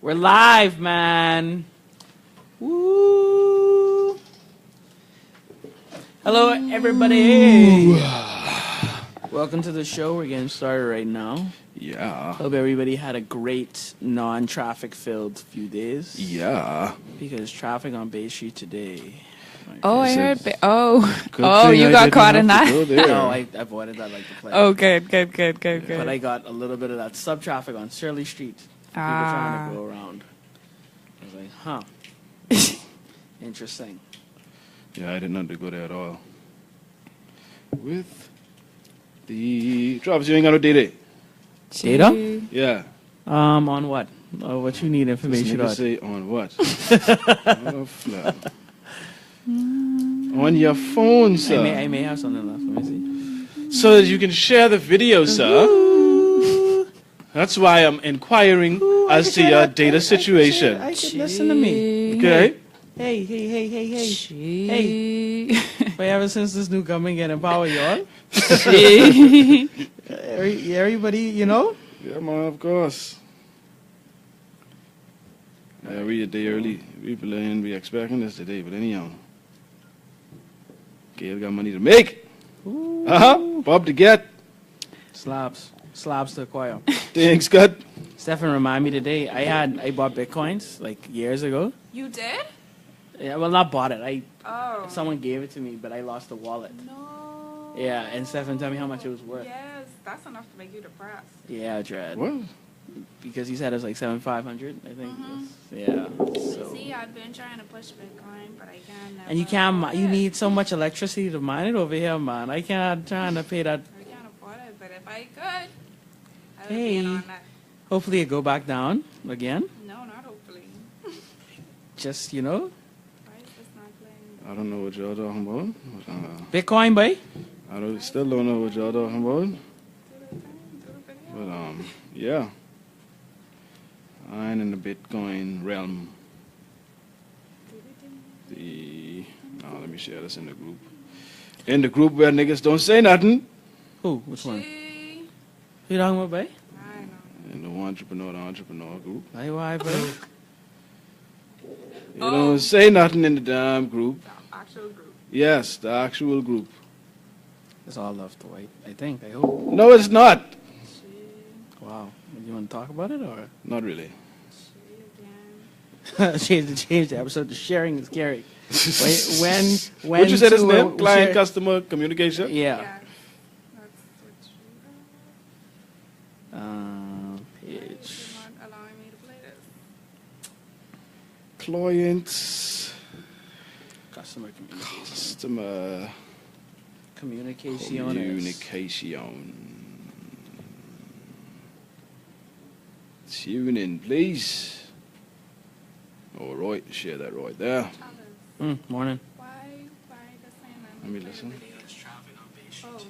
We're live, man. Woo. Hello, everybody. Welcome to the show. We're getting started right now. Yeah. Hope everybody had a great non-traffic filled few days. Yeah. Because traffic on Bay Street today. Oh, I heard. You got caught in that? No, I avoided that like the plague. Oh, good. But I got a little bit of that sub-traffic on Shirley Street. People trying to go around. I was like, huh. Interesting. Yeah, I didn't know to go there at all. With the Travis, you ain't got no data. Data? Yeah. On what? What you need information on? Say on what? Oh, flap. On your phone, sir. I may have something left. Let me see. So that you can share the video, sir. That's why I'm inquiring as to your data situation. I should listen to me. Okay. Hey. Hey. But ever since this new government get in power, y'all. Everybody, you know? Yeah, man, of course. Yeah, we a day early. People ain't be expecting this today, but anyhow. Gail got money to make. Bob to get. Slabs to acquire. Thanks, God. Stefan remind me today, I bought Bitcoins like years ago. You did? Yeah, well, not bought it. Oh. Someone gave it to me, but I lost the wallet. No. Yeah, and Stefan told me how much it was worth. Yes, that's enough to make you depressed. Yeah, Dread. What? Because he said it was like 7,500, I think. Yeah. So. See, I've been trying to push Bitcoin, but I can't. And you can't. You need so much electricity to mine it over here, man. I can't trying to pay that. I can't afford it, but if I could, I would Hey. be in on that. Hopefully it go back down again. No, not hopefully. Just, you know. Why is this not playing? I don't know what y'all talking about. Bitcoin, boy. Still don't know what y'all talking about. Do the video. But yeah. I ain't in the Bitcoin realm. Let me share this in the group. In the group where niggas don't say nothing. Who? Which one? Gee. Who you talking about, boy? I know. In the entrepreneur group. Hey, why, boy? You don't say nothing in the damn group. The actual group. Yes, the actual group. It's all love to white, I think. I hope. No, it's not. Wow. You want to talk about it or? Not really. change the episode to sharing is caring. when What you said his to, name? Client share- customer communication? Yeah. That's what Page. you're not allowing me to play this. Clients. Customer communication. Customer Communication. communication. Tune in, please. All right, share that right there. Morning. Why the same? Let me listen. Oh, okay.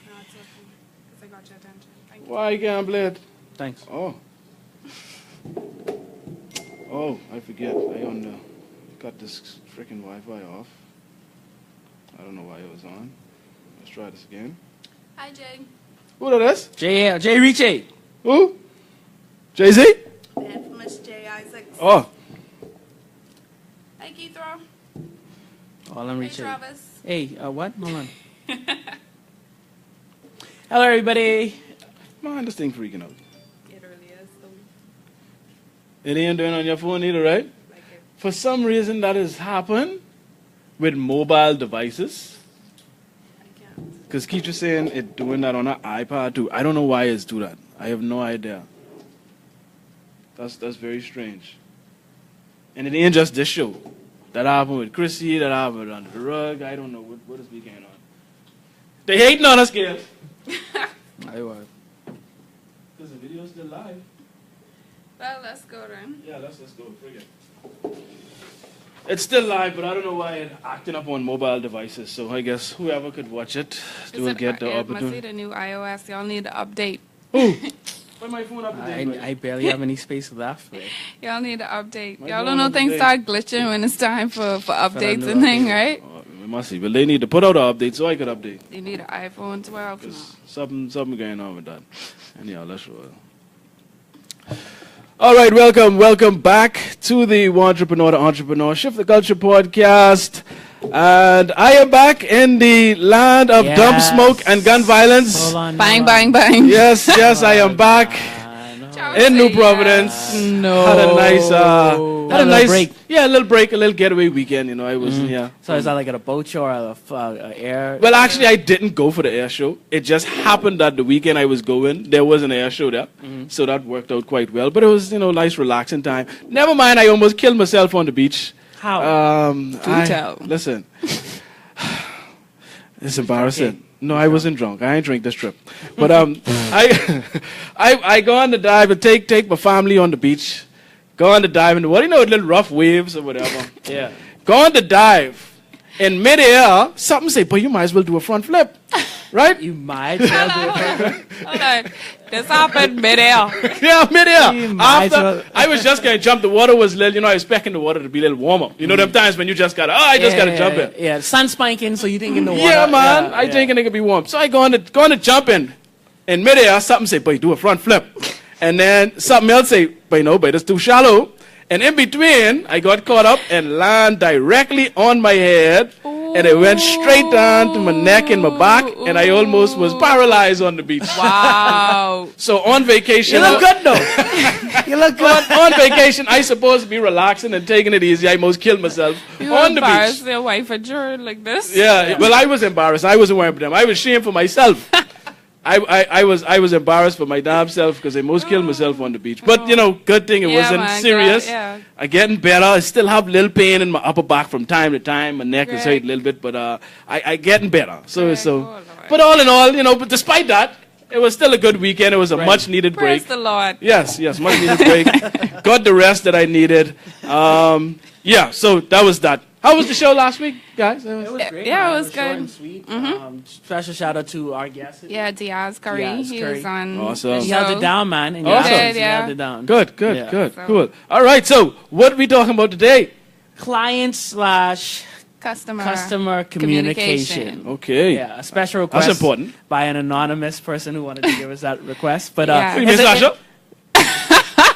Now it's working. Because I got your attention. Thank you. Why you can't play it? Thanks. Oh, I forget. I got this freaking Wi-Fi off. I don't know why it was on. Let's try this again. Hi, Jay. Who that is? Jay Richie. Who? Jay-Z? The infamous Jay Isaacs. Oh, Hi, Keithro. All I'm Hey, Richie. Travis. Hey, what? Hold on. Hello, everybody. man, this thing freaking out. It really is. So, It ain't doing on your phone either, right? like it. For some reason, that has happened with mobile devices. I can't. Because Keith was saying it doing that on an iPad too. I don't know why it's do that. I have no idea. That's very strange. And it ain't just this show. That happened with Chrissy, that happened with Under the Rug. I don't know what is going on. They hating on us, kids. I was. Because the video's still live. Well, let's go then. Yeah, let's go. Forget. It's still live, but I don't know why it's acting up on mobile devices. So I guess whoever could watch it will get the It must opportunity. be the new iOS. Y'all need to update. Ooh. Put my phone up today. I barely have any space left. Right? Y'all need to update. My Y'all phone don't know up things today. start glitching when it's time for updates new and thing, update. right? Oh, we must see. But they need to put out an update so I could update. You need an iPhone 12 now. Because something going on with that. Anyhow, let's roll. All right, welcome back to the Entrepreneur to Entrepreneur Shift the Culture podcast. And I am back in the land of dump smoke and gun violence. Hold on. Bang, bang, bang. Yes, I am back in New Providence. No. Had a nice break. Yeah, a little getaway weekend. You know, I was So is that like at a boat show or a air? Well, actually, I didn't go for the air show. It just happened that the weekend I was going, there was an air show there. So that worked out quite well. But it was, nice, relaxing time. Never mind, I almost killed myself on the beach. How? tell. Listen, it's embarrassing. Okay. No, I wasn't drunk. I ain't drink this trip. But I go on the dive and take my family on the beach. Go on the dive and little rough waves or whatever. Yeah. Go on the dive. In midair, something say, but you might as well do a front flip. Right? You might well do it. Hold on. This happened midair. Yeah, midair. You might After, well- I was just going to jump. The water was little, I was expecting the water to be a little warmer. You know them times when you just got to, I just got to jump in. Yeah, sun spanking, so you think in the water. Yeah, man. Yeah, I thinking it could be warm. So I go on to jump in. In midair, something say, boy, do a front flip. And then something else say, but it's too shallow. And in between, I got caught up and land directly on my head. And it went straight down to my neck and my back. And I almost was paralyzed on the beach. Wow. So on vacation. You look good, though. You look good. On vacation, I supposed to be relaxing and taking it easy. I almost killed myself You on the beach. embarrassed your wife and children like this? Yeah, well, I was embarrassed. I wasn't worried about them. I was ashamed for myself. I was embarrassed for my damn self because I almost killed myself on the beach. But, good thing it Yeah, wasn't man, serious. yeah. I'm getting better. I still have a little pain in my upper back from time to time. My neck is Right. hurt a little bit, but I getting better. So, Right. so. Oh, Lord. But all in all, but despite that, it was still a good weekend. It was a much-needed break. Praise the Lord. Yes, much needed break. Got the rest that I needed. So that was that. How was the show last week, guys? It was great. Yeah, man. it was short good. and sweet. Special shout out to our guest. Yeah, Diaz Curry. Diaz He Curry. was on Awesome. the He He held show. it down, man. And Awesome. he Yeah. held it down. Good, Yeah. cool. All right, so what are we talking about today? Client/customer communication. Okay. Yeah, a special request. That's important. By an anonymous person who wanted to give us that request. But Yeah. What do you mean, it's a- Sasha?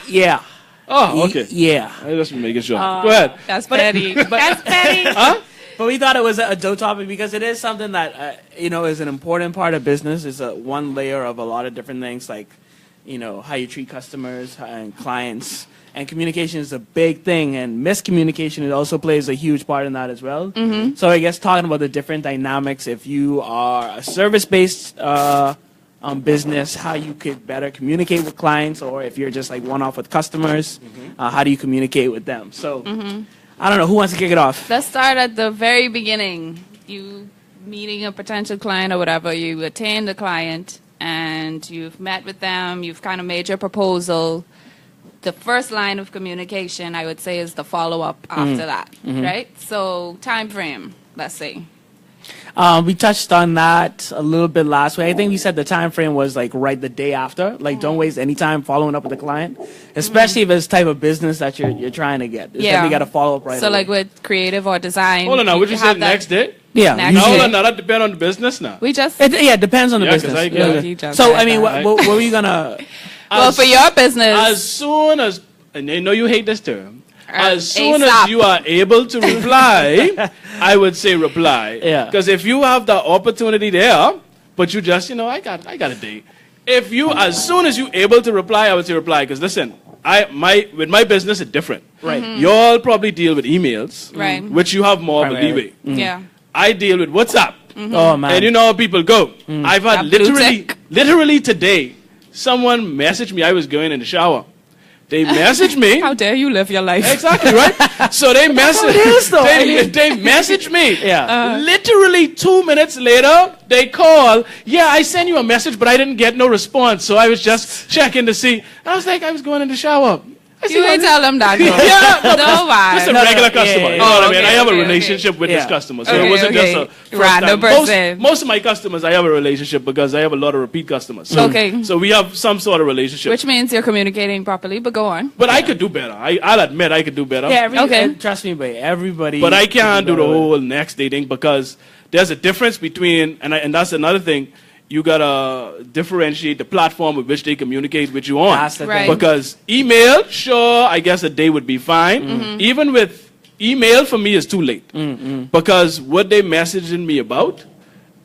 yeah. Oh, okay. Yeah. I just making sure. Go ahead. That's petty. That's petty. Huh? But we thought it was a dope topic because it is something that is an important part of business. It's one layer of a lot of different things, like how you treat customers and clients. And communication is a big thing, and miscommunication it also plays a huge part in that as well. So I guess talking about the different dynamics, if you are a service-based business, how you could better communicate with clients, or if you're just like one-off with customers, how do you communicate with them? So I don't know, who wants to kick it off? Let's start at the very beginning. You meeting a potential client or whatever, you attain the client and you've met with them, you've kind of made your proposal. The first line of communication, I would say, is the follow-up after that, right? So time frame, let's say. We touched on that a little bit last week. I think we said the time frame was like right the day after. Like, don't waste any time following up with the client, especially if it's the type of business that you're trying to get. It's Yeah. You got to follow up right So away. like with creative or design. Hold on now. What you have said that- next day? Yeah. Next No, day. hold on now. That depends on the business now. We just, It depends on the Yeah, 'cause business. I get it. You just So, said I mean, that. what were you going to... well, for your business. As soon as, and I know you hate this term, as soon ASAP. as you are able to reply, I would say reply. Yeah. Because if you have the opportunity there, but you just, I got a date. If you, as soon as you able to reply, I would say reply. Because listen, with my business, it's different. Right. Y'all probably deal with emails, Right. which you have more of a Primarily. leeway. Yeah. I deal with WhatsApp. Oh, man. And you know how people go. I've had That blue tick. literally today, someone messaged me. I was going in the shower. They messaged me. How dare you live your life? Exactly, right? So they messaged is, though. they messaged me. Yeah. Literally 2 minutes later, they call. Yeah, I sent you a message, but I didn't get no response. So I was just checking to see. I was like, I was going in the shower. I You said, ain't tell them that, though. Yeah, No, why? just a No, no, regular yeah, customer. yeah, You know what I mean? okay, I have okay, a okay. relationship with this Yeah. customer. So Okay, it wasn't okay. just a Random person. Most of my customers, I have a relationship because I have a lot of repeat customers. So, Okay. So we have some sort of relationship. Which means you're communicating properly, but go on. But I could do better. I'll admit I could do better. Yeah, Okay. trust me, but everybody... But I can't do the better. whole next dating because there's a difference between, and that's another thing, you gotta differentiate the platform with which they communicate with you on. That's the Right. thing. Because email, sure, I guess a day would be fine. Even with email, for me, is too late. Because what they messaging me about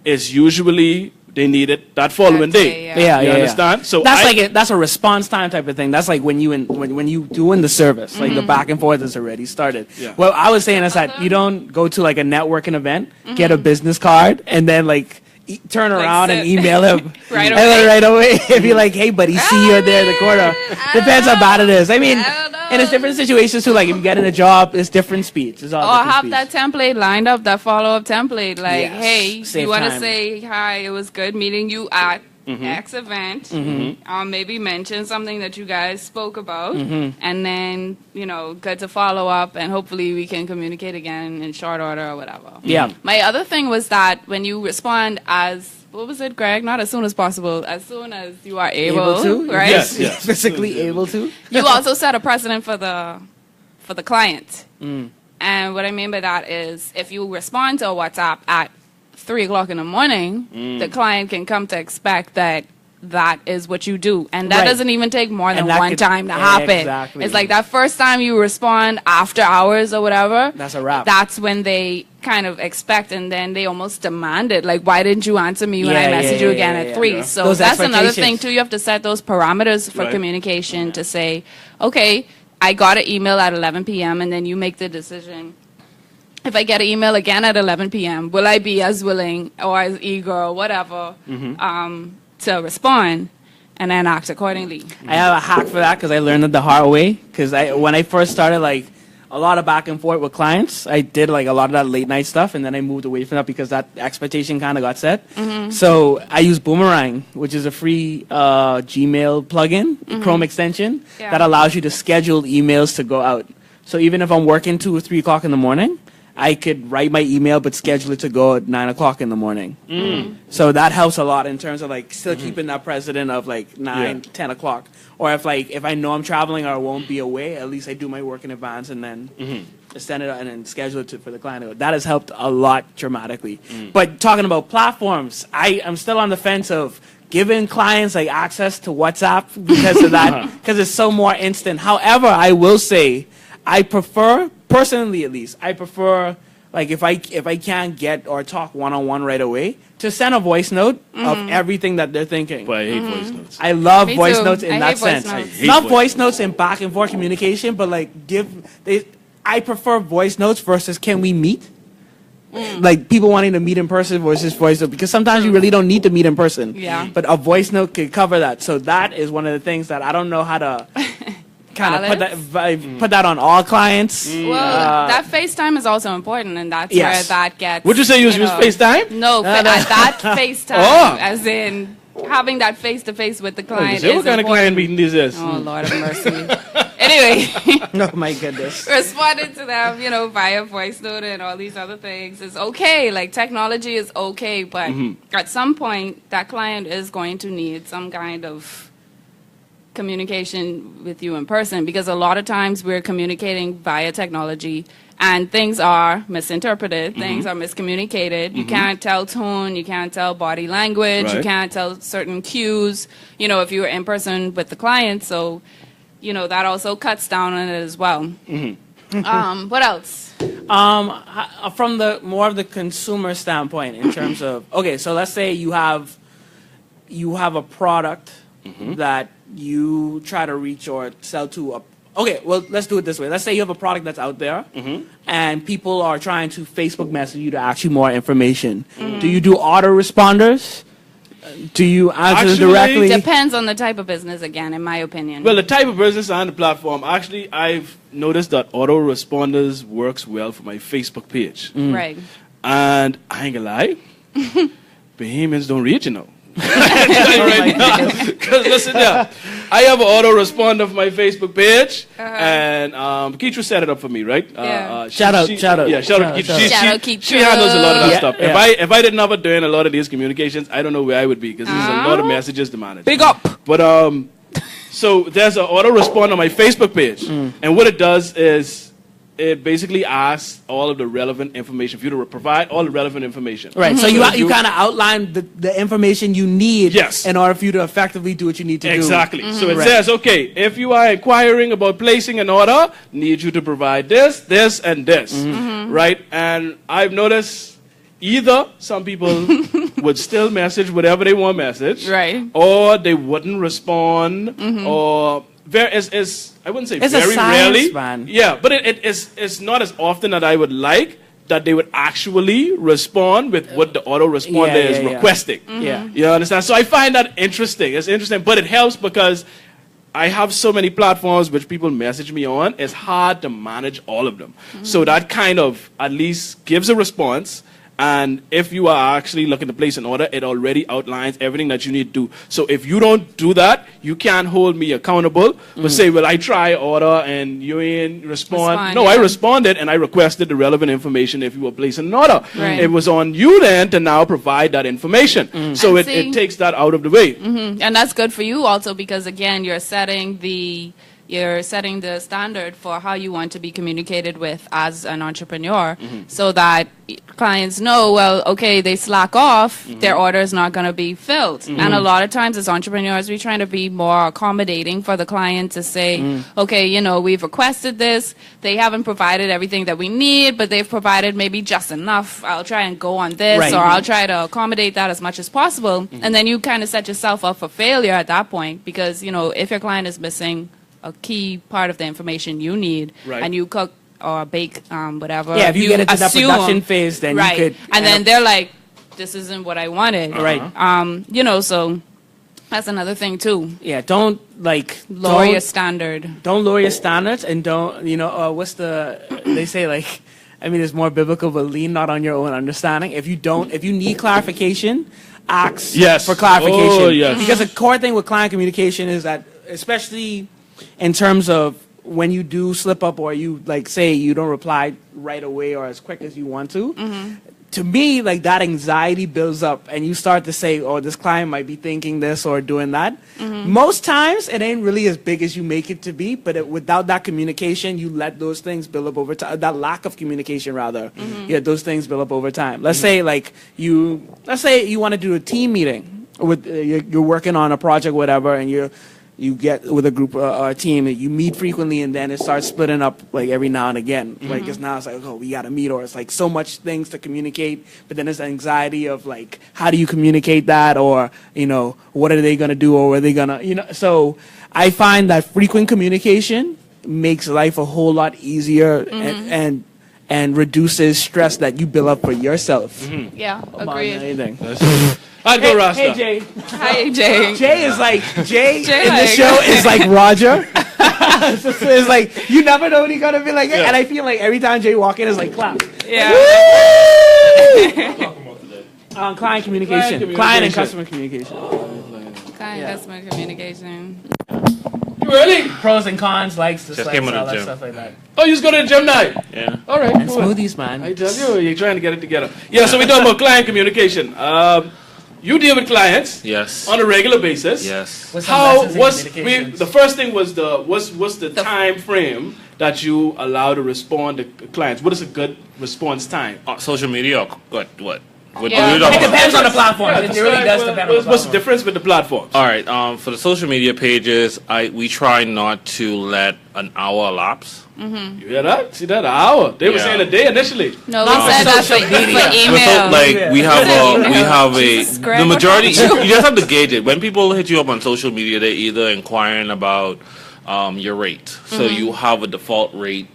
is usually they need it that following That day, day. yeah. You understand? So that's that's a response time type of thing. That's like when you doing the service, like the back and forth is already started. Yeah. What I was saying is that you don't go to like a networking event, get a business card, and then like turn Like around and sit. email him Right and away. then right away. If you're like, hey buddy, see you there in the corner. Depends how bad it is. I mean, I don't know. and it's different situations too. Like if you get in a job, it's different speeds. It's all Or different have speeds. that template lined up, that follow-up template. Like, Yes. hey, Save you want to time. say, hi, it was good meeting you at X event. Maybe mention something that you guys spoke about. And then, good to follow up. And hopefully we can communicate again in short order or whatever. Yeah. My other thing was that when you respond as, what was it, Greg? Not as soon as possible, as soon as you are able to, right? Yes. physically able to. You also set a precedent for the client. And what I mean by that is if you respond to a WhatsApp at 3 o'clock in the morning, the client can come to expect that is what you do. And that Right. doesn't even take more than And that one could- time to happen. Exactly. It's like that first time you respond after hours or whatever. That's a wrap. That's when they kind of expect, and then they almost demand it. Like, why didn't you answer me when I Yeah, messaged yeah, you yeah, again yeah, at yeah. 3? Yeah. So Those that's another expectations. thing, too. You have to set those parameters for Right. communication to say, okay, I got an email at 11 p.m., and then you make the decision. If I get an email again at 11 p.m., will I be as willing or as eager or whatever to respond and then act accordingly? I have a hack for that because I learned it the hard way. Because when I first started, like a lot of back and forth with clients, I did like a lot of that late night stuff, and then I moved away from that because that expectation kind of got set. So I use Boomerang, which is a free Gmail plugin, Chrome extension Yeah. that allows you to schedule emails to go out. So even if I'm working 2 or 3 o'clock in the morning, I could write my email but schedule it to go at 9 o'clock in the morning. So that helps a lot in terms of like still keeping that precedent of like 9, 10 o'clock. Or if I know I'm traveling or I won't be away, at least I do my work in advance and then send it and then schedule it for the client. That has helped a lot dramatically. But talking about platforms, I'm still on the fence of giving clients like access to WhatsApp because of that, because it's so more instant. However, I will say I prefer, personally at least, I prefer like if I can't get or talk one-on-one right away, to send a voice note of everything that they're thinking. But I hate voice notes. I love Me voice too. notes in I that hate voice sense. notes. I hate Not voice voice notes in back and forth communication, but like I prefer voice notes versus can we meet? Like people wanting to meet in person versus voice note, because sometimes you really don't need to meet in person. Yeah. But a voice note could cover that. So that is one of the things that I don't know how to kind of put that on all clients. Well, that FaceTime is also important, and that's Yes. where that gets. Would you say you use know- FaceTime? No, that FaceTime, Oh. as in having that face-to-face with the client. Say, is what kind of important. client meeting this is? Oh, Lord have mercy. Anyway, Oh my goodness. responding to them, via voice note and all these other things is okay. Like, technology is okay, but at some point, that client is going to need some kind of communication with you in person, because a lot of times we're communicating via technology and things are misinterpreted, things are miscommunicated. You can't tell tone, you can't tell body language, you Right. can't tell certain cues, if you were in person with the client. So, that also cuts down on it as well. What else? From the more of the consumer standpoint, in terms of, okay, so let's say you have a product that you try to reach or sell to okay, well, let's do it this way. Let's say you have a product that's out there and people are trying to Facebook message you to ask you more information. Do you do autoresponders? Do you answer Actually, directly? Depends on the type of business, again, in my opinion. Well, the type of business on the platform, actually, I've noticed that Autoresponders works well for my Facebook page. Right. And I ain't gonna lie, Bahamians don't read, Oh Because listen there, I have an autoresponder for my Facebook page, and Keitra set it up for me, right? Yeah. Shout out. Yeah, shout out Keitra. Shout out She Keitra. handles a lot of that Yeah, stuff. yeah. If I didn't have her doing a lot of these communications, I don't know where I would be, because there's a lot of messages to manage. Big up. But so there's an autoresponder on my Facebook page, and what it does is it basically asks all of the relevant information for you to provide all the relevant information. Right. So if you kind of outline the information you need Yes. in order for you to effectively do what you need to do. Exactly. So it Right. says, okay, if you are inquiring about placing an order, need you to provide this, this, and this, right? And I've noticed either some people would still message whatever they want to message, Right. or they wouldn't respond, or I wouldn't say It's a very science, rarely. man. Yeah, but it's not as often that I would like that they would actually respond with what the autoresponder is yeah. requesting. Yeah. You understand? So I find that interesting. It's interesting, but it helps because I have so many platforms which people message me on. It's hard to manage all of them. So that kind of at least gives a response. And if you are actually looking to place an order, it already outlines everything that you need to do. So if you don't do that, you can't hold me accountable. But say, well, I try order and you ain't respond. No, yeah. I responded and I requested the relevant information if you were placing an order. Right. It was on you then to now provide that information. So And it see- takes that out of the way. And that's good for you also because again, you're setting the standard for how you want to be communicated with as an entrepreneur so that clients know, well, okay, they slack off, their order is not going to be filled. And a lot of times as entrepreneurs, we're trying to be more accommodating for the client to say, okay, you know, we've requested this. They haven't provided everything that we need, but they've provided maybe just enough. I'll try and go on this Right. or I'll try to accommodate that as much as possible. And then you kind of set yourself up for failure at that point because, you know, if your client is missing a key part of the information you need, Right. and you cook or bake, whatever. Yeah, if you get into that assume- production phase, then right. you could. And then they're like, "This isn't what I wanted." Right. You know, so that's another thing too. Yeah, don't like Lower don't- your standard. Don't lower your standards, and don't what's the they say, like, I mean, it's more biblical, but lean not on your own understanding. If you need clarification, ask Yes. for clarification. Oh, yes. Because the core thing with client communication is that, especially in terms of when you do slip up or you, like, say you don't reply right away or as quick as you want to me, like, that anxiety builds up and you start to say, oh, this client might be thinking this or doing that. Most times it ain't really as big as you make it to be, but without that communication, you let those things build up over time. That lack of communication, rather, those things build up over time. Let's say you want to do a team meeting with you're working on a project, whatever, and you get with a group or a team, and you meet frequently, and then it starts splitting up like every now and again. Like it's like, oh, we got to meet, or it's like so much things to communicate, but then there's anxiety of like, how do you communicate that, or what are they gonna do, or are they gonna, So I find that frequent communication makes life a whole lot easier and reduces stress that you build up for yourself. Yeah, About agreed. anything. I'd go Rasta. Hey, Jay. Hi, Jay. Jay is like Jay Jay in the like- show is like Roger. So it's like you never know when he's gonna be like, and I feel like every time Jay walk in, it's like clap. Yeah. Client communication, client and customer communication, Client customer communication. Really? pros and cons, likes, dislikes, came out of all the that gym. stuff like that. Oh, you just go to the gym night? Yeah. All right. And cool. smoothies, man. I tell you, you're trying to get it together. Yeah, so we're talking about client communication. You deal with clients Yes. on a regular basis. Yes. What's some How lessons in was communications? the first thing was what's the time frame that you allow to respond to clients? What is a good response time? Social media or what? What Yeah. we It talking about? depends on the platform. It describe really does depend on the what's the platform. difference with the platforms? All right. For the social media pages, we try not to let an hour elapse. You hear that? See that? An hour. They were Yeah. saying a day initially. No, Not we for said that for social media. email. We have Jesus the Christ. majority. You just have to gauge it. When people hit you up on social media, they're either inquiring about your rate. So you have a default rate.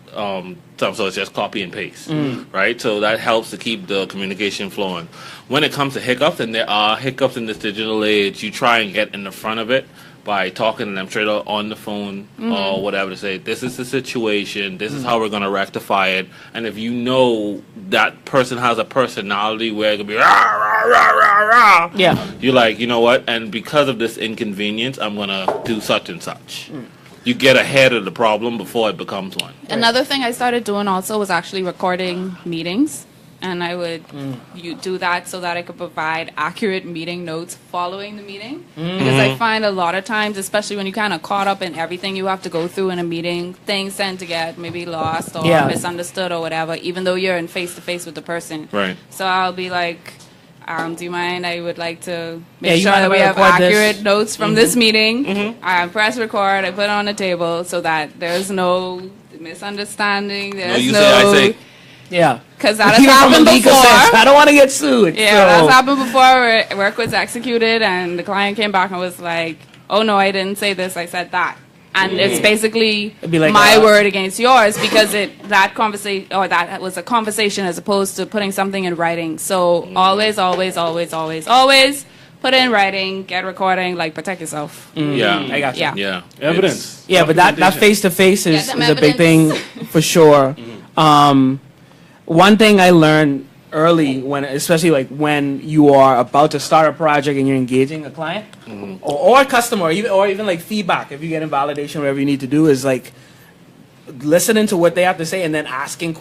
So it's just copy and paste, right? So that helps to keep the communication flowing. When it comes to hiccups, and there are hiccups in this digital age, you try and get in the front of it by talking to them straight up on the phone or whatever to say, this is the situation, this is how we're going to rectify it. And if you know that person has a personality where it could be rah, rah, rah, rah, rah, Yeah. you're like, you know what? And because of this inconvenience, I'm going to do such and such. You get ahead of the problem before it becomes one. Another thing I started doing also was actually recording meetings and I would do that so that I could provide accurate meeting notes following the meeting. Because I find a lot of times, especially when you kind of caught up in everything you have to go through in a meeting, things tend to get maybe lost or misunderstood or whatever, even though you're in face-to-face with the person. Right. So I'll be like, do you mind? I would like to make sure mind that if we I have record this? accurate notes from this meeting. I press record, I put it on the table so that there's no misunderstanding. There's you say, I say. Yeah. Because that has Even from a happened legal before. sense, I don't want to get sued. Yeah, so. that's happened before where work was executed and the client came back and was like, oh no, I didn't say this, I said that. And it's basically It'd be like, my word against yours because that conversation or that was a conversation as opposed to putting something in writing. So always put it in writing, get recording, like protect yourself. Yeah. I got you. Yeah. Yeah. Evidence. Yeah, but that face-to-face is them a big thing evidence. for sure. One thing I learned early, especially like when you are about to start a project and you're engaging a client or a customer, or even like feedback, if you get in validation, whatever you need to do, is like listening to what they have to say and then asking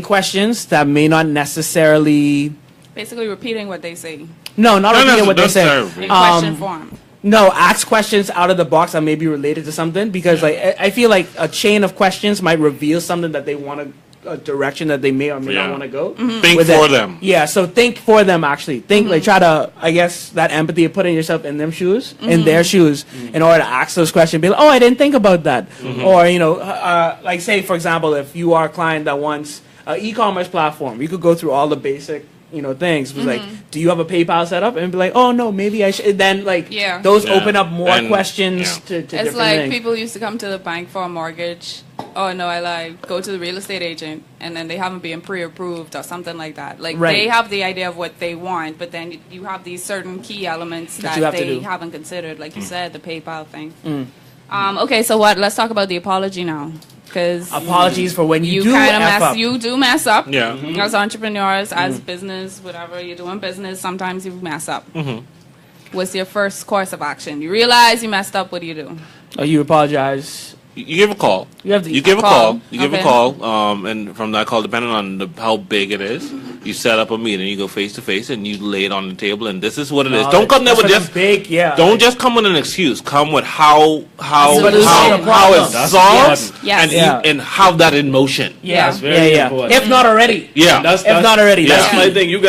questions that may not necessarily. Basically repeating what they say No, not repeating what they that's say. terrible. in question form. No, ask questions out of the box that may be related to something, because like I feel like a chain of questions might reveal something that they want to, a direction that they may or may not want to go. Think with for it. them. Yeah, so think for them actually. Think like try to, I guess, that empathy of putting yourself in them shoes, in their shoes, in order to ask those questions. Be like, oh, I didn't think about that. Or, like say, for example, if you are a client that wants an e-commerce platform, you could go through all the basic things. It was like, do you have a PayPal set up? And be like, oh no, maybe I should. Then like those open up more questions to It's different like things. people used to come to the bank for a mortgage. Oh no, I like go to the real estate agent and then they haven't been pre-approved or something like that. Like they have the idea of what they want, but then you have these certain key elements that you have to they do. haven't considered, like you said, the PayPal thing. Okay, so let's talk about the apology now. Because Apologies for when you do kind of F up. you do mess up. Yeah. As entrepreneurs, as business, whatever you're doing business, sometimes you mess up. What's your first course of action? You realize you messed up. What do you do? You apologize. You give a call. You have to You give a call. You give a Okay. call. And from that call, depending on how big it is, you set up a meeting. You go face to face and you lay it on the table. And this is what it is. Don't come there with just big, Don't just come with an excuse. Come with how Solution. it's That's solved Yes. and have that in motion. Yeah. That's very important. If not already. Yeah. That's not already, That's yeah. my thing. You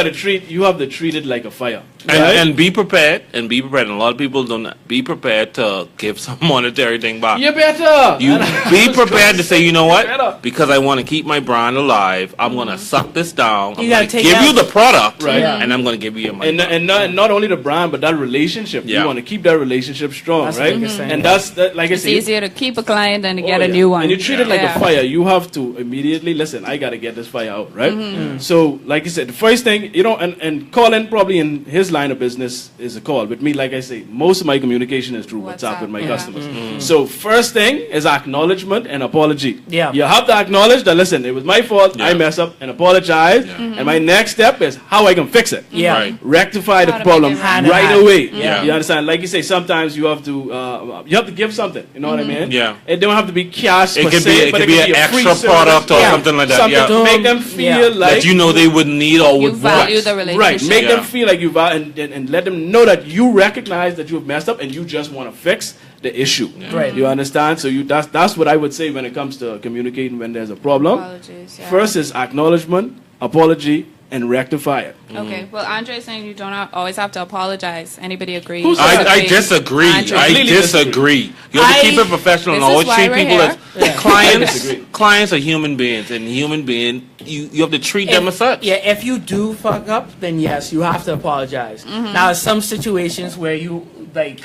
have to treat it like a fire. And, right? and be prepared. And a lot of people don't be prepared to give some monetary thing back. you better. You be prepared to say, you know Better. what? Because I want to keep my brand alive, I'm going to suck this down. I'm You gotta going to take give out- you the product, Right. Yeah. and I'm going to give you your money. And not only the brand, but that relationship. Yeah. You want to keep that relationship strong, That's the right? biggest thing. And that's that, like I It's said. easier to keep a client than to get Oh, a yeah. new one. And you treat it like Yeah. a fire. You have to immediately listen. I got to get this fire out, right? Mm-hmm. So, like you said, the first thing, and Colin probably in his line of business is a call. With me, like I say, most of my communication is through WhatsApp with my yeah. customers. So, first thing is acknowledgement and apology. Yeah. You have to acknowledge that, listen, it was my fault. I Yeah. mess up and apologize. And my next step is how I can fix it. Yeah. Right. Rectify the How to problem make it right. right Hand in away. Yeah. You understand? Like you say, sometimes you have to give something. You know what I mean? Yeah. It don't have to be cash. It per could se, be- it but could be an a extra free service. product or Yeah. something like that, Something yeah. to make them feel Yeah. like that you know they would need or You would value want. the right. relationship. Make them Yeah. feel like you value and let them know that you recognize that you've messed up and you just want to fix the issue. Right. You understand? So that's what I would say when it comes to communicating when there's a problem. Apologies, yeah. First is acknowledgement, apology, and rectify it. Okay. Well, Andre is saying you don't always have to apologize. Anybody agree? Who said I disagree. Andre. I Completely disagree. You have to keep it professional and This is always why treat we're people here. as clients. disagree. Clients are human beings, and human being you have to treat them as such. Yeah, if you do fuck up, then yes, you have to apologize. Now, some situations where you like,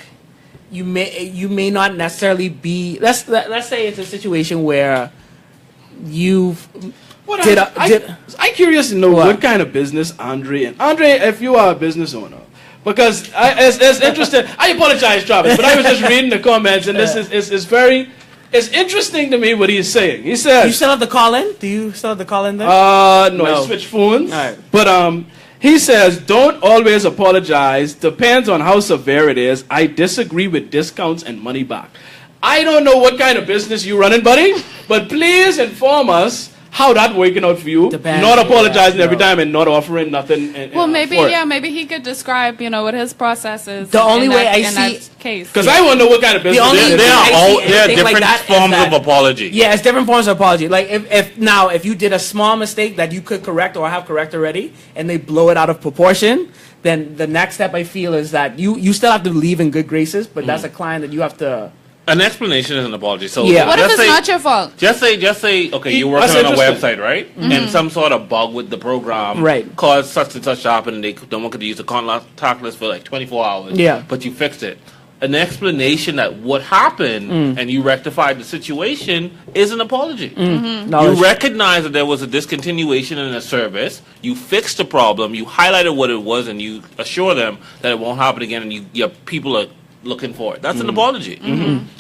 you may not necessarily be. Let's say it's a situation where you've What did. I'm curious to know What? what kind of business Andre, if you are a business owner, because it's interesting. I apologize, Travis, but I was just reading the comments, and this is very. It's interesting to me what he's saying. He says, You still have the call in? Do you still have the call in there? no, No. I switched phones. All right. But he says, don't always apologize. Depends on how severe it is. I disagree with discounts and money back. I don't know what kind of business you running, buddy, but please inform us how that working out for you? Depends. Not apologizing Yeah, every no. time and not offering nothing. Well, maybe for it. maybe he could describe, what his process is. The only in way that, I in see- that case. Because I want to know what kind of business only- it is. There I are see all there are anything like different that is forms that- of apology. Yeah, it's different forms of apology. Like if you did a small mistake that you could correct or have correct already, and they blow it out of proportion, then the next step I feel is that you still have to leave in good graces, but that's a client that you have to. An explanation is an apology. So Yeah. What if just it's say, not your fault? Just say, okay, you're That's working on a interesting. website, right? And some sort of bug with the program Right. caused such and such to happen, and no one could use the contact list for like 24 hours. Yeah. But you fixed it. An explanation that what happened and you rectified the situation is an apology. You Knowledge. recognize that there was a discontinuation in a service. You fixed the problem. You highlighted what it was, and you assure them that it won't happen again. And your people are looking for it. That's an apology.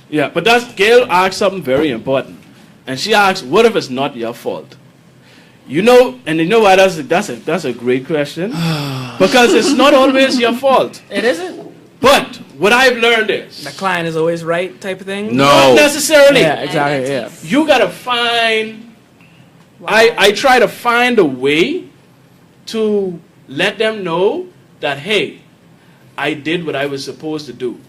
Yeah, but Gail asked something very important, and she asked, "What if it's not your fault?" You know why that's a great question, because it's not always your fault. It isn't. But what I've learned is The client is always right, type of thing. No. not necessarily. Yeah, exactly. Yeah. You gotta find. I try to find a way to let them know that, hey, I did what I was supposed to do.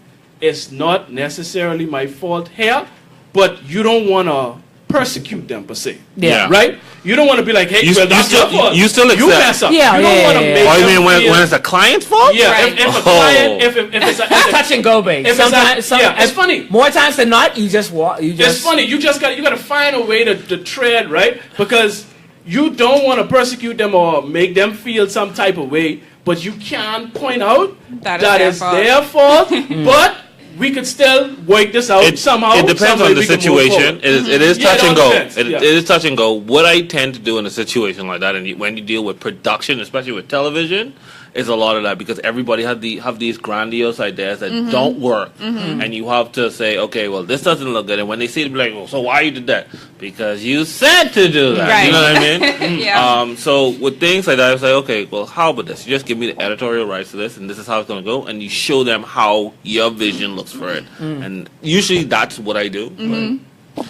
It's not necessarily my fault here, but you don't want to persecute them per se. Yeah. Right? You don't want to be like, hey, You- well, you that's still- your fault. you still You accept. mess up. Yeah, you don't yeah, want to yeah, make Oh, you them mean when feel- it's a client's fault? yeah, Right. if a Oh. client, if it's a, It's touch and go, babe. If it's a- Sometimes, yeah, it's funny. More times than not, you just walk. You just. It's funny. You gotta find a way to tread, right? Because you don't want to persecute them or make them feel some type of way, but you can point out That that is it's their fault. their fault. But we could still work this out somehow. It depends some way on the we can move situation. forward. It is Yeah, touch it and all go. depends, It yeah. is touch and go. What I tend to do in a situation like that, and when you deal with production, especially with television, is a lot of that because everybody have these grandiose ideas that don't work, and you have to say, okay, well, this doesn't look good. And when they see it, be like, well, so why you did that? Because you said to do that. Right. You know what I mean? Yeah. So with things like that, I say, okay, well, how about this? You just give me the editorial rights to this, and this is how it's going to go, and you show them how your vision looks for it. And usually that's what I do.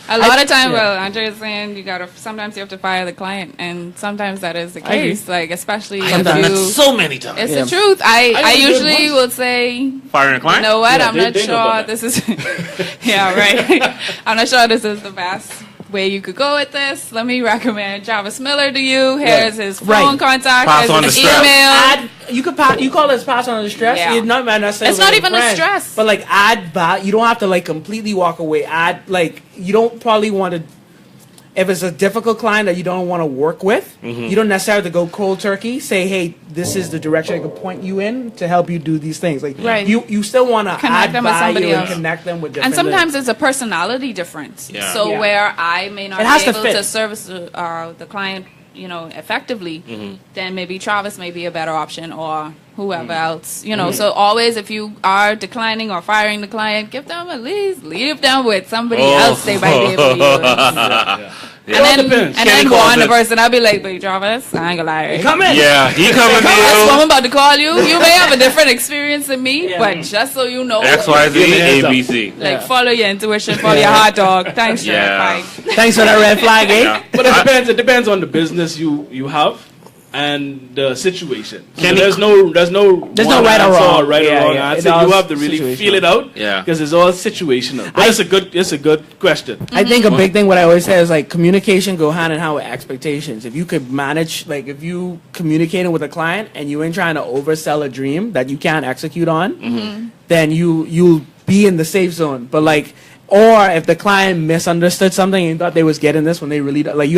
A lot of time, yeah. well, Andre is saying sometimes you have to fire the client, and sometimes that is the case. Like, especially I if have done that you. so many times. It's Yeah. the truth. I only did usually once. will say, Firing a you client? know what? Yeah, I'm they not know sure about this is. Yeah, right. I'm not sure this is the best way you could go with this. Let me recommend Jarvis Miller to you. Here's his phone Right. contact. Pass on Here's the his stress. email. You call this pass on the stress. Yeah. It's not necessarily. It's not with a even a friend, stress. But like you don't have to like completely walk away. You don't probably want to. If it's a difficult client that you don't want to work with, you don't necessarily have to go cold turkey. Say, hey, this is the direction I can point you in to help you do these things. Like Right. you still want to Connect add them with somebody value and else. connect them with And different. sometimes it's a personality difference. Yeah. So Yeah. where I may not It has be to able fit. to service the client, effectively, then maybe Travis may be a better option or whoever else. So always if you are declining or firing the client, give them at least leave them with somebody Oh. else they might be able to use. It all depends. And Kenny then calls warn the it- person. I'll be like, "But Travis, I ain't gonna lie. Come in. Yeah, he coming to This you. woman about to call you. You may have a different experience than me, Yeah. but just so you know, X, Y, Z, Give me a heads A, up. B, C. like follow your intuition, follow your hot dog. Thanks, Yeah. Bye. Thanks for that red flag, eh? Yeah. But it depends on the business you have and the situation. So Can there's no There's no one right or answer wrong. right Yeah, or wrong yeah. answer. It's all You have to really situational. feel it out. Yeah. Because it's all situational. But it's a good question. I think a big thing what I always say is like communication go hand in hand with expectations. If you could manage, like if you communicating with a client and you ain't trying to oversell a dream that you can't execute on, then you'll be in the safe zone. But like, or if the client misunderstood something and thought they was getting this when they really like, you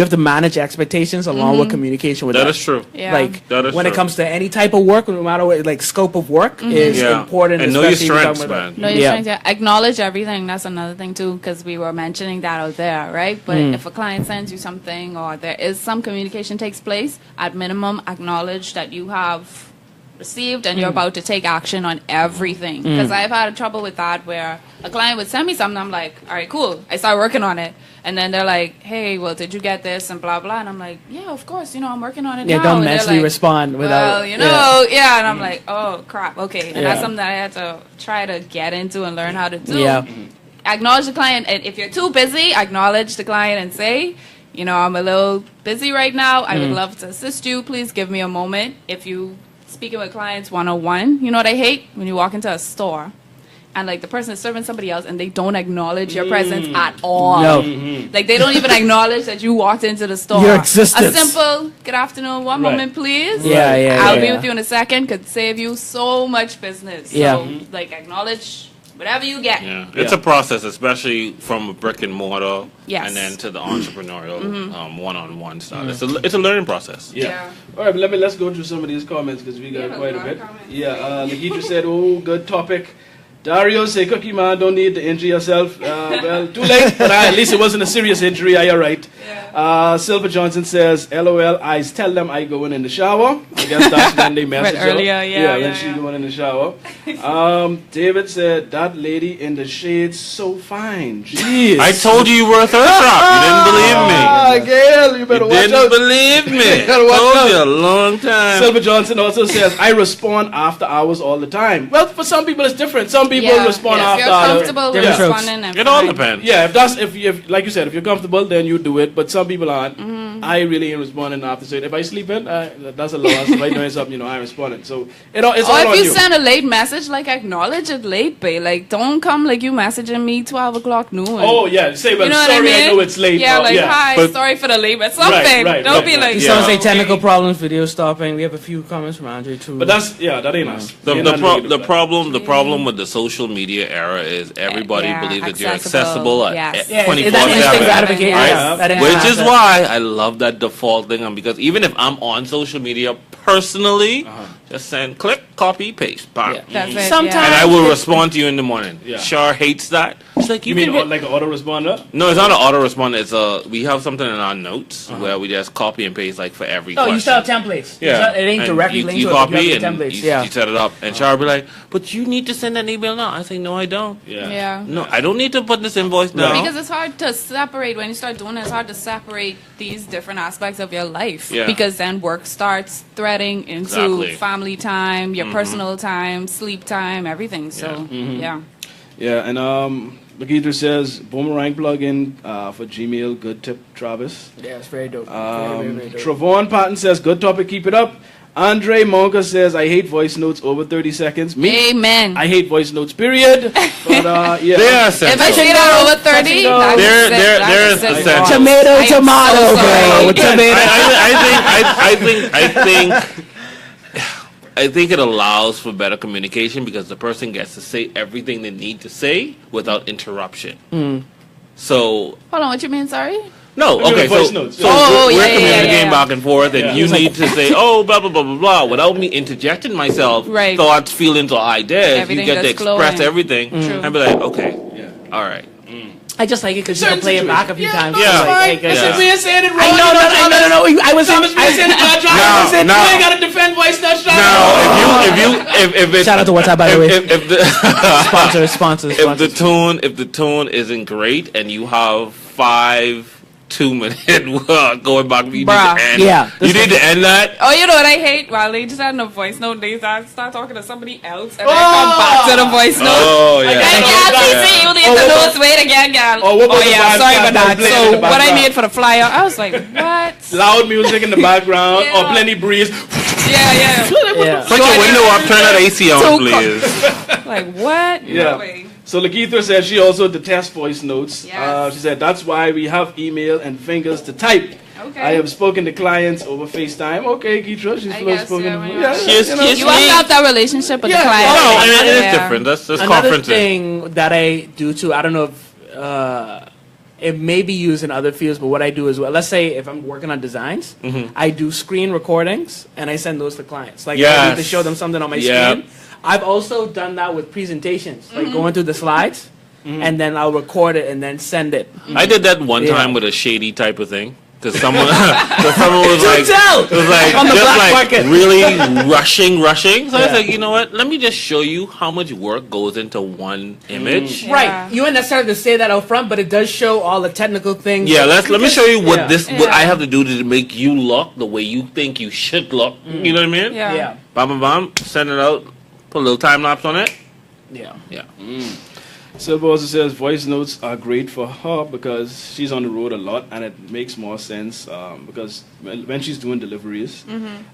have to manage expectations along with communication with That them. is true. Yeah. Like That is when it true. comes to any type of work, no matter what, like scope of work is Yeah. important. And know your especially if you're strengths, talking about- man. No, you're Yeah. trying to acknowledge everything. That's another thing too, because we were mentioning that out there, right? But if a client sends you something or there is some communication takes place, at minimum, acknowledge that you have received and you're about to take action on everything. Because I've had trouble with that where a client would send me something, I'm like, all right, cool. I start working on it. And then they're like, hey, well, did you get this? And blah, blah. And I'm like, yeah, of course, I'm working on it Yeah, now. don't And they're mentally like, respond without. well, yeah. And I'm like, oh, crap, okay. And Yeah. that's something that I had to try to get into and learn how to do. Yeah. Acknowledge the client. And if you're too busy, acknowledge the client and say, you know, I'm a little busy right now. I would love to assist you. Please give me a moment. If you speaking with clients 101, you know what I hate? When you walk into a store and like the person is serving somebody else and they don't acknowledge your presence at all. No. Like they don't even acknowledge that you walked into the store. Your existence. A simple good afternoon, one Right. moment please. Yeah. I'll be with you in a second could save you so much business. Yeah. So like acknowledge whatever you get. Yeah, it's a process, especially from a brick and mortar, Yes. and then to the entrepreneurial one-on-one style. It's a learning process. Yeah. All right, but let's go through some of these comments because we got Yeah, quite a lot of bit. comments. Yeah, Lakeisha said, "Oh, good topic." Dario say, "Cookie man, don't need to injure yourself." Well, too late, but at least it wasn't a serious injury. Are you right? Silver Johnson says, "LOL, I tell them I going in the shower." I guess that's when they message her. earlier, yeah, when she going in the shower. David said, "That lady in the shade so fine." Jeez. I told you were a thirst trap. You didn't believe me. Gail, you better You watch didn't out. believe me. Gotta watch Told out. you a long time. Silver Johnson also says, "I respond after hours all the time." Well, for some people it's different. Some people respond If after you're hours. comfortable with Different strokes. responding, I'm It all fine. depends. Yeah, if like you said, if you're comfortable, then you do it. But some people aren't. I really ain't responding after. So if I sleep in, that's a loss. If I doing something, I responded. So it's Or all if on you you. send a late message, like acknowledge it late, babe. Like don't come like you messaging me 12 o'clock noon. Oh yeah, say well. You know what Sorry, I mean? know it's late. Yeah, or- like hi, But- sorry for the late, but something. right, Don't right, be right. like. You someone say okay. technical problems, video stopping. We have a few comments from Andre too. But that ain't us. The, We're the, not pro- really the doing that. problem with the social media era is everybody Yeah, believes that you're accessible, accessible at yes. yeah, 24/7. that instant gratification. Right? Yeah, that Which instant is gratification. why I love that default thing on, because even if I'm on social media personally, just send click, copy, paste, bam. Yeah. That's it. Sometimes- And I will respond to you in the morning. Yeah. Char hates that. It's like You you, mean can like an autoresponder? no, it's not an autoresponder. It's we have something in our notes where we just copy and paste like for every Oh, question. you still have templates. Yeah, It ain't And directly you, linked you to it. but copy you and have the templates. you, Yeah. you set it up, and Char will be like, "But you need to send an email now." I say, "No, I don't. Yeah. No, I don't need to put this invoice now." Because it's hard to separate when you start doing it. It's hard to separate these different aspects of your life Yeah. because then work starts threading into Exactly. family time, your personal time, sleep time, everything. So yeah. Yeah, and Lakeisha says boomerang plugin for Gmail. Good tip, Travis. Yeah, it's very dope. Very dope. Travon Patton says, "Good topic, keep it up." Andre Monka says, "I hate voice notes over 30 seconds." Me, Amen. I hate voice notes, period. But yeah. They are if I essential. say that over 30, Touching that's They're- it. they're- That's they're it. essential. Tomato, I am so tomato, sorry. bro. Tomato. I think it allows for better communication because the person gets to say everything they need to say without interruption. So Hold on, what you mean? Sorry. no, We're okay, doing voice so, notes. so Oh, we're yeah, yeah, communicating yeah. back and forth, and Yeah. you need to say, "Oh, blah blah blah blah blah," without me interjecting myself, Right. thoughts, feelings, or ideas. Everything you get to that's express flowing. everything, True. and be like, "Okay, Yeah. all right." I just like it because you Certain can play it back a few situations. times. Yeah. So, Fine. like, hey, That's Yeah. if we ain't saying it wrong. I know, no. I was Thomas, we ain't saying it wrong. No, no. You ain't gotta defend voice notes. Now, if it's Shout out to WhatsApp, by the way. if the sponsors. if the tone isn't great and you have 5 2-minute going back, you need to Bruh. end. Yeah. You need to end that. Oh, you know what I hate? While they just had no voice note, they start talking to somebody else, and then come back to the voice note. Oh yeah. Like, Yeah. TC, you need to lose weight again, girl. Oh, what about the yeah, band sorry clap about that. and play it in So the what I background? made for the flyer, I was like, what? Loud music in the background Yeah. or plenty breeze. Yeah. Yeah. Put your window up, turn that AC on, So please. Like, what? Yeah. No way. So Lakeitha said she also detests voice notes. Yes. She said that's why we have email and fingers to type. Okay. I have spoken to clients over FaceTime. Okay, Keitra, she's I well guess, spoken. yeah, when you're- Yes, You want to have that relationship with Yeah. the client. No, and it is Yeah. different. That's Another conferencing. thing that I do too, I don't know if it may be used in other fields, but what I do as well, let's say if I'm working on designs, I do screen recordings and I send those to clients. Like I need to Yes. show them something on my Yep. screen. I've also done that with presentations, like going through the slides, and then I'll record it and then send it. I did that one Yeah. time with a shady type of thing. Because someone was like, tell! it was like On the just black like market. really rushing. So I was Yeah. like, you know what? Let me just show you how much work goes into one image. Yeah. Right. You wouldn't necessarily have to say that out front, but it does show all the technical things. Yeah, let me show you what Yeah. what I Yeah. have to do to make you look the way you think you should look. You know what I mean? Yeah. Yeah. Bam, bam, bam. Send it out. Put a little time lapse on it. Yeah. Yeah. Silver also says voice notes are great for her because she's on the road a lot and it makes more sense because when she's doing deliveries.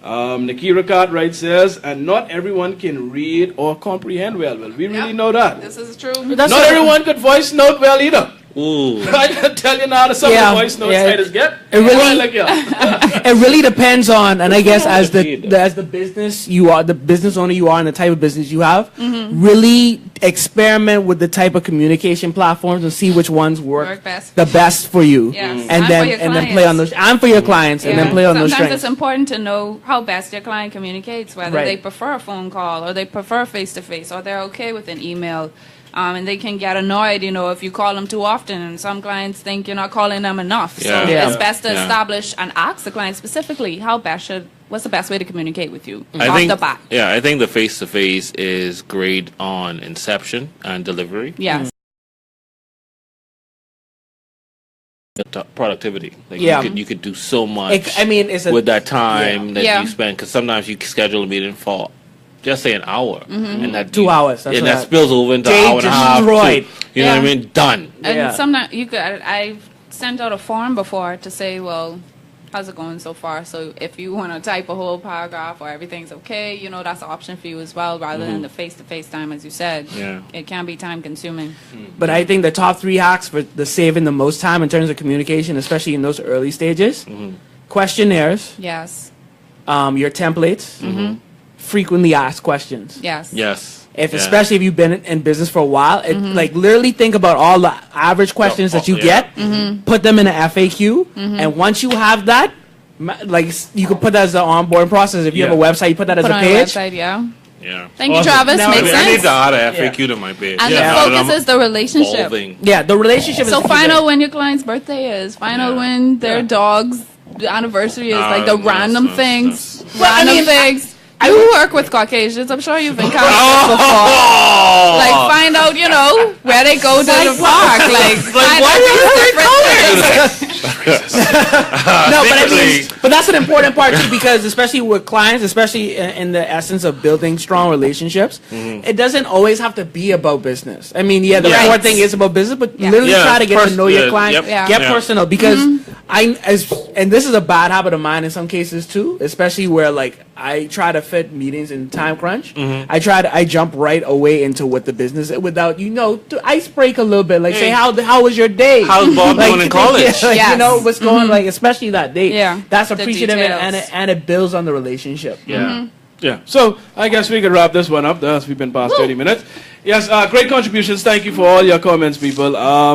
Nakira Cartwright says, and not everyone can read or comprehend well. Well, we really know that. This is true. Not everyone could voice note well either. Ooh. I can tell you now that some of the voice notes writers get. It really, like, it really depends on, and I guess as the business you are, the business owner you are, and the type of business you have, really experiment with the type of communication platforms and see which ones work best. the best for you, Yes. and then play on those, and for your clients, and then play on those Sometimes strengths. it's important to know how best your client communicates, whether Right. they prefer a phone call or they prefer face-to-face or they're okay with an email. And they can get annoyed, if you call them too often. And some clients think you're not calling them enough. Yeah. So Yeah. it's best to Yeah. establish and ask the client specifically what's the best way to communicate with you I off think, the bat. yeah, I think the face-to-face is great on inception and delivery. Yes. Productivity. Like Yeah. you could do so much It's a with that time that Yeah. you spend, because sometimes you schedule a meeting for just say an hour, and that 2 hours. That's and what that spills over into an Day hour and a half. destroyed. You know what I Yeah. mean? Done. And Yeah. sometimes I've sent out a form before to say, well, how's it going so far? So if you want to type a whole paragraph or everything's okay, that's an option for you as well, rather than the face-to-face time, as you said. Yeah. It can be time-consuming. But I think the top 3 hacks for the saving the most time in terms of communication, especially in those early stages, questionnaires, Yes. your templates, frequently asked questions. Yes. Yes. Especially if you've been in business for a while, like literally think about all the average questions that you get, put them in an FAQ, and once you have that, like you could put that as the onboarding process. If you have a website, you put that as Put a on your page. website, yeah. Yeah. Thank you, Awesome. Travis. Now, Makes I need sense. to add a FAQ to my page. And Now the that I'm focus is the relationship. evolving. Yeah, the relationship So is find out when your client's birthday is. Find out when their dog's anniversary is. Like the random things. Random things. You work with Caucasians. I'm sure you've encountered this before. Like find out, where they go to the park. Like find out these different things. No, but that's an important part too, because especially with clients, especially in the essence of building strong relationships, it doesn't always have to be about business. I mean, the Right. core thing is about business, but Yeah. literally Yeah, try to get to know your client, yep, Yeah. get yeah. personal, because and this is a bad habit of mine in some cases too, especially where like I try to fit meetings in time crunch. I jump right away into what the business without to ice break a little bit, like say how was your day? How's Bob doing in college? Like, Yes. what's going like, especially that date. Yeah. That's The appreciative details. and it builds on the relationship. Yeah. Yeah. So I guess we could wrap this one up. Thus, we've been past 30 minutes. Yes, great contributions. Thank you for all your comments, people.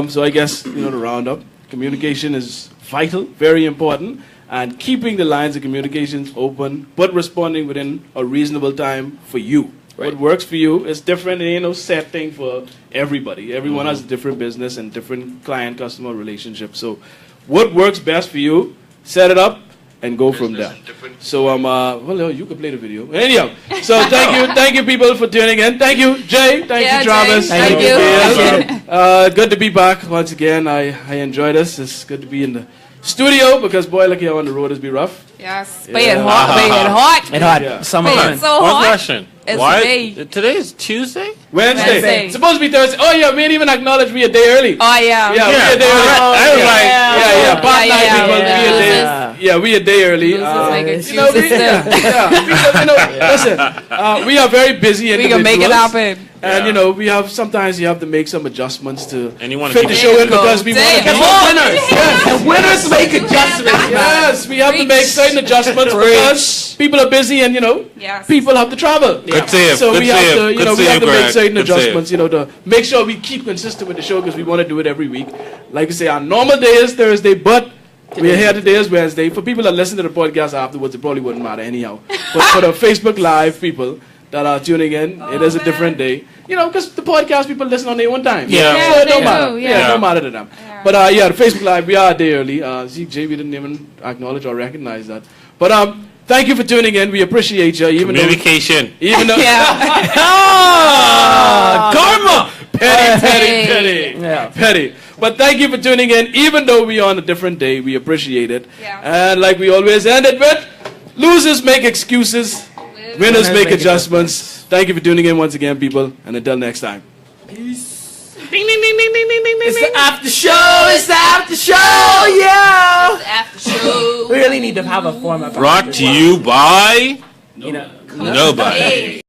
So I guess, to round up, communication is vital, very important, and keeping the lines of communications open, but responding within a reasonable time for you. What works for you is different. There ain't no set thing for everybody. Everyone has a different business and different client-customer relationship. So what works best for you, set it up, and go from there. So well, you can play the video. Anyhow, so thank you people for tuning in. Thank you, Jay. Thank you, Travis. Jay. Thank you. Dale. Good to be back once again. I enjoy this. It's good to be in the studio because boy, look here on the road is be rough. Yes. But it's hot. But it's hot. It hot. Yeah. Summer Wait, coming. so One hot. question. It's Why today. today is Tuesday? Wednesday. Wednesday. It's supposed to be Thursday. Oh yeah, we ain't even acknowledge we a day early. Oh yeah. Yeah, we a day early. I was like, yeah. Part night people, we a day. Yeah. Yeah, we a day early. Losers make excuses you know, we, still. listen, we are very busy We can make it individuals. happen. And we have sometimes you have to make some adjustments to And you wanna fit keep the it- show in There you because go. we want to Damn. get more winners. Yes. And winners make adjustments. Yes, we have to make certain adjustments because people are busy and Yes. people have to travel. Good save. So Good we have save. to, Good we save, have to make Greg. certain Good save. adjustments, to make sure we keep consistent with the show because we want to do it every week. Like I say, our normal day is Thursday, but we're here today is Wednesday. For people that listen to the podcast afterwards, it probably wouldn't matter anyhow. But for the Facebook Live people that are tuning in, it is a different day. Because the podcast people listen on their own time. Yeah. So Yeah, it don't they matter. do, Yeah, yeah. it don't matter to them. Yeah. But the Facebook Live, we are a day early. See, Jay, we didn't even acknowledge or recognize that. But thank you for tuning in. We appreciate you. Even though Communication. Yeah. karma! Petty. Yeah. Petty. But thank you for tuning in. Even though we are on a different day, we appreciate it. Yeah. And like we always end it with, losers make excuses, winners make adjustments. Thank you for tuning in once again, people. And until next time. Peace. Ding, ding, ding, ding, ding, ding, ding, It's ding. the after show. It's the after show. Yeah. After show. We really need to have a format. Brought to you by You know. nobody.